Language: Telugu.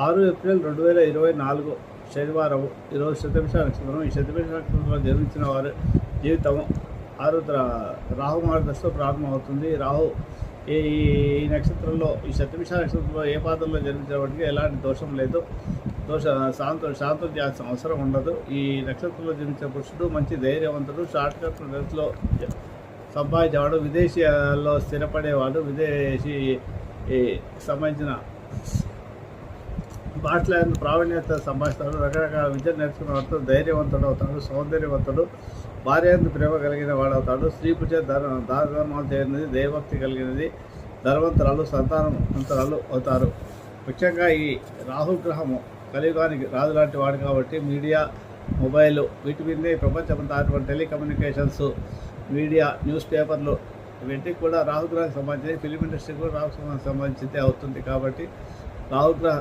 6 ఏప్రిల్ 2024 శనివారం. ఈరోజు శతభిష నక్షత్రం. ఈ శతభిష నక్షత్రంలో జన్మించిన వారి జీవితం ఆరుద్ర రాహు మార్గదర్శితో ప్రారంభమవుతుంది. రాహు ఈ నక్షత్రంలో, ఈ శతభిష నక్షత్రంలో ఏ పాదంలో జన్మించిన వాటికి ఎలాంటి దోషం లేదు. శాంతం చేయాల్సిన అవసరం ఉండదు. ఈ నక్షత్రంలో జన్మించిన పురుషుడు మంచి ధైర్యవంతుడు, షార్ట్కట్ రేస్లో సంపాదించేవాడు, విదేశీయాల్లో స్థిరపడేవాడు, విదేశీ సంబంధించిన భాషలందు ప్రావీణ్యత సంపాదిస్తాడు, రకరకాల విద్య నేర్చుకున్నవాడు, ధైర్యవంతుడు అవుతాడు, సౌందర్యవంతుడు, భార్యందు ప్రేమ కలిగిన వాడు అవుతాడు, స్త్రీ పుచ్చే ధర్మాలు చేయనిది, దైవభక్తి కలిగినది, ధర్మంతరాలు, సంతానవంతరాలు అవుతారు. ముఖ్యంగా ఈ రాహుగ్రహము కలియుగానికి రాజు లాంటి వాడు కాబట్టి మీడియా, మొబైల్ వీటి మీదనే ప్రపంచమంతా టెలికమ్యూనికేషన్స్, మీడియా, న్యూస్ పేపర్లు వీటికి కూడా రాహుగ్రహానికి సంబంధించి, ఫిలిం ఇండస్ట్రీ కూడా రాహుగ్రహానికి సంబంధించిందే అవుతుంది. కాబట్టి రాహుగ్రహ